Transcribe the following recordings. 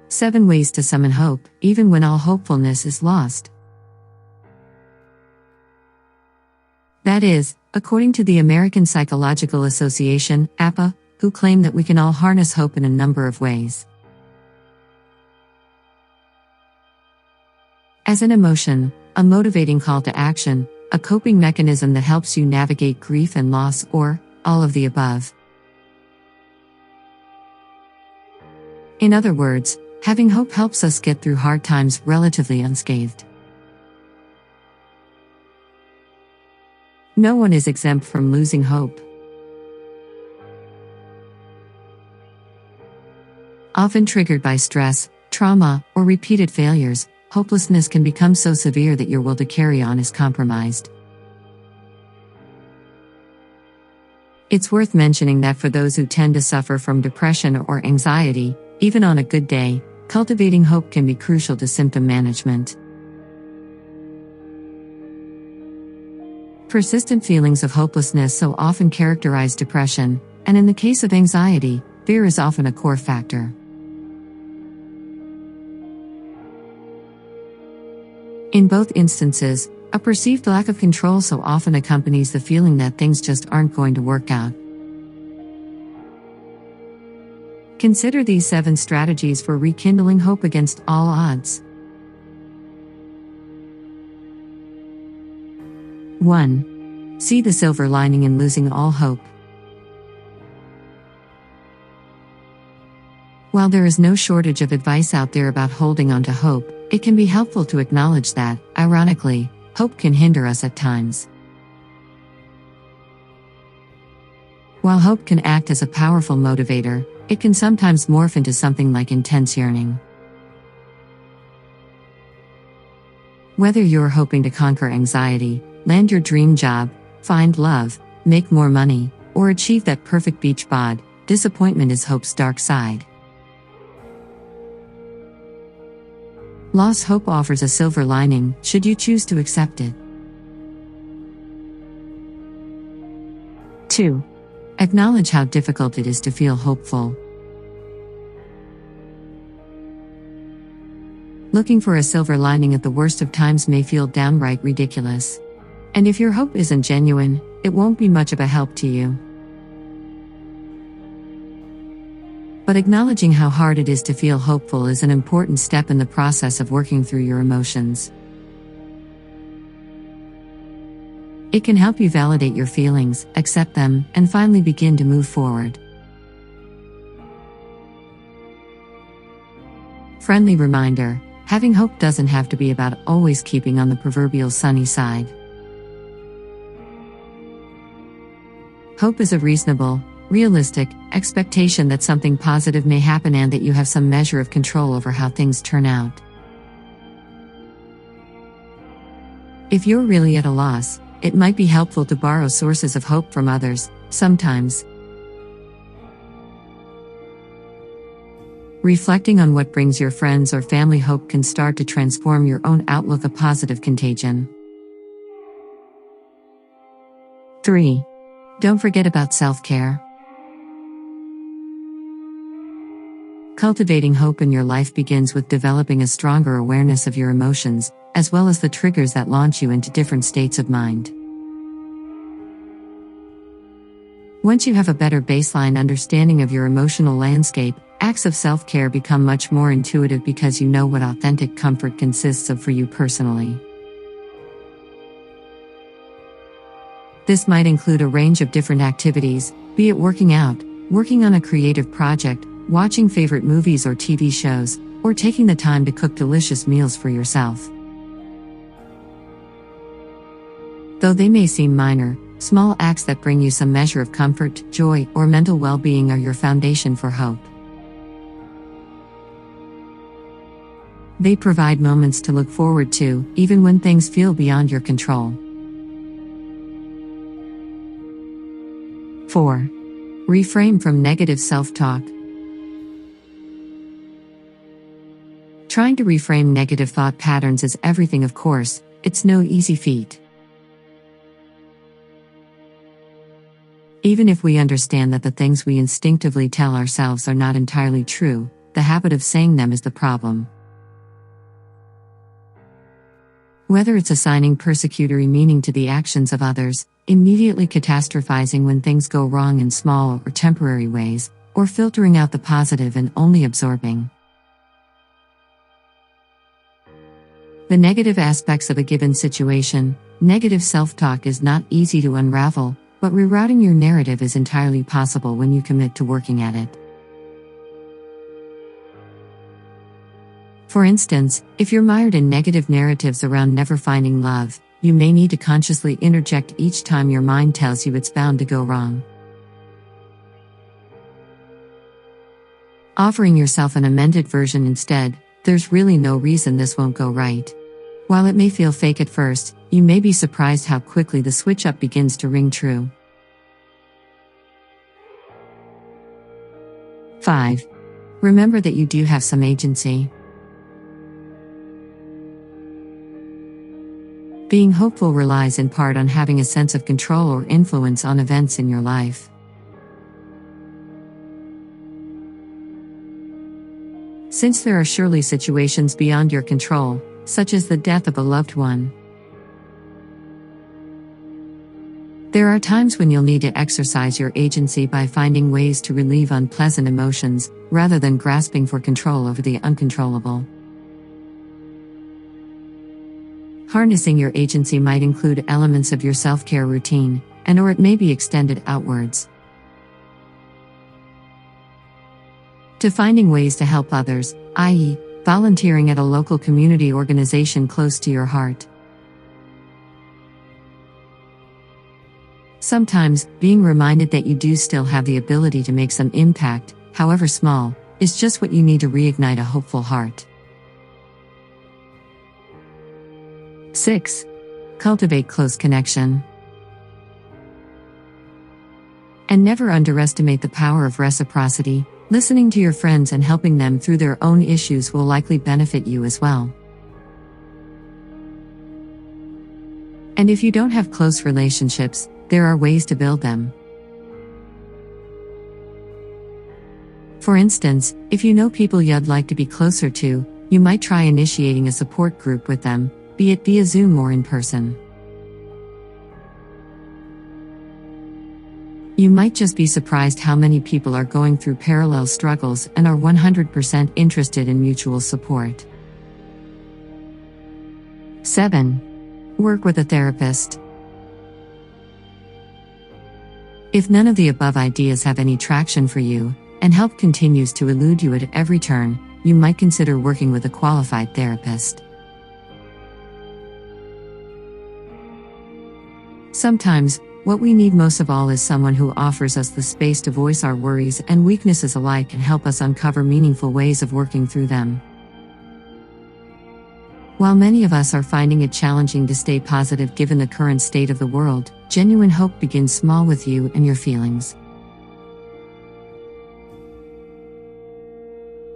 7 ways to summon hope, even when all hopefulness is lost. That is, according to the American Psychological Association, APA, who claim that we can all harness hope in a number of ways. As an emotion, a motivating call to action, a coping mechanism that helps you navigate grief and loss, or all of the above. In other words, having hope helps us get through hard times relatively unscathed. No one is exempt from losing hope. Often triggered by stress, trauma, or repeated failures, hopelessness can become so severe that your will to carry on is compromised. It's worth mentioning that for those who tend to suffer from depression or anxiety, even on a good day, cultivating hope can be crucial to symptom management. Persistent feelings of hopelessness so often characterize depression, and in the case of anxiety, fear is often a core factor. In both instances, a perceived lack of control so often accompanies the feeling that things just aren't going to work out. Consider these 7 strategies for rekindling hope against all odds. 1. See the silver lining in losing all hope. While there is no shortage of advice out there about holding on to hope, it can be helpful to acknowledge that, ironically, hope can hinder us at times. While hope can act as a powerful motivator, it can sometimes morph into something like intense yearning. Whether you're hoping to conquer anxiety, land your dream job, find love, make more money, or achieve that perfect beach bod, disappointment is hope's dark side. Lost hope offers a silver lining, should you choose to accept it. 2. Acknowledge how difficult it is to feel hopeful. Looking for a silver lining at the worst of times may feel downright ridiculous. And if your hope isn't genuine, it won't be much of a help to you. But acknowledging how hard it is to feel hopeful is an important step in the process of working through your emotions. It can help you validate your feelings, accept them, and finally begin to move forward. Friendly reminder: having hope doesn't have to be about always keeping on the proverbial sunny side. Hope is a reasonable, realistic expectation that something positive may happen and that you have some measure of control over how things turn out. If you're really at a loss, it might be helpful to borrow sources of hope from others, sometimes. Reflecting on what brings your friends or family hope can start to transform your own outlook, a positive contagion. 3. Don't forget about self-care. Cultivating hope in your life begins with developing a stronger awareness of your emotions, as well as the triggers that launch you into different states of mind. Once you have a better baseline understanding of your emotional landscape, acts of self-care become much more intuitive because you know what authentic comfort consists of for you personally. This might include a range of different activities, be it working out, working on a creative project, watching favorite movies or TV shows, or taking the time to cook delicious meals for yourself. Though they may seem minor, small acts that bring you some measure of comfort, joy, or mental well-being are your foundation for hope. They provide moments to look forward to, even when things feel beyond your control. 4. Refrain from negative self-talk. Trying to reframe negative thought patterns is everything, of course. It's no easy feat. Even if we understand that the things we instinctively tell ourselves are not entirely true, the habit of saying them is the problem. Whether it's assigning persecutory meaning to the actions of others, immediately catastrophizing when things go wrong in small or temporary ways, or filtering out the positive and only absorbing the negative aspects of a given situation, negative self-talk is not easy to unravel, but rerouting your narrative is entirely possible when you commit to working at it. For instance, if you're mired in negative narratives around never finding love, you may need to consciously interject each time your mind tells you it's bound to go wrong. Offering yourself an amended version instead, there's really no reason this won't go right. While it may feel fake at first, you may be surprised how quickly the switch up begins to ring true. 5. Remember that you do have some agency. Being hopeful relies in part on having a sense of control or influence on events in your life. Since there are surely situations beyond your control, such as the death of a loved one, there are times when you'll need to exercise your agency by finding ways to relieve unpleasant emotions, rather than grasping for control over the uncontrollable. Harnessing your agency might include elements of your self-care routine, or it may be extended outwards to finding ways to help others, i.e., volunteering at a local community organization close to your heart. Sometimes, being reminded that you do still have the ability to make some impact, however small, is just what you need to reignite a hopeful heart. 6. Cultivate close connection. And never underestimate the power of reciprocity. Listening to your friends and helping them through their own issues will likely benefit you as well. And if you don't have close relationships, there are ways to build them. For instance, if you know people you'd like to be closer to, you might try initiating a support group with them, be it via Zoom or in person. You might just be surprised how many people are going through parallel struggles and are 100% interested in mutual support. 7. Work with a therapist. If none of the above ideas have any traction for you, and help continues to elude you at every turn, you might consider working with a qualified therapist. Sometimes, what we need most of all is someone who offers us the space to voice our worries and weaknesses alike and help us uncover meaningful ways of working through them. While many of us are finding it challenging to stay positive given the current state of the world, genuine hope begins small with you and your feelings.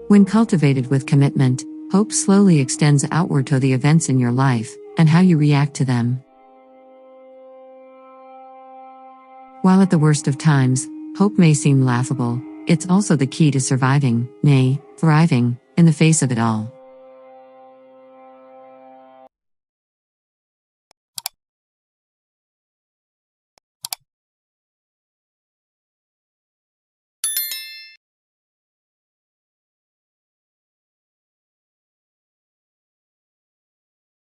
When cultivated with commitment, hope slowly extends outward to the events in your life, and how you react to them. While at the worst of times, hope may seem laughable, it's also the key to surviving, nay, thriving, in the face of it all.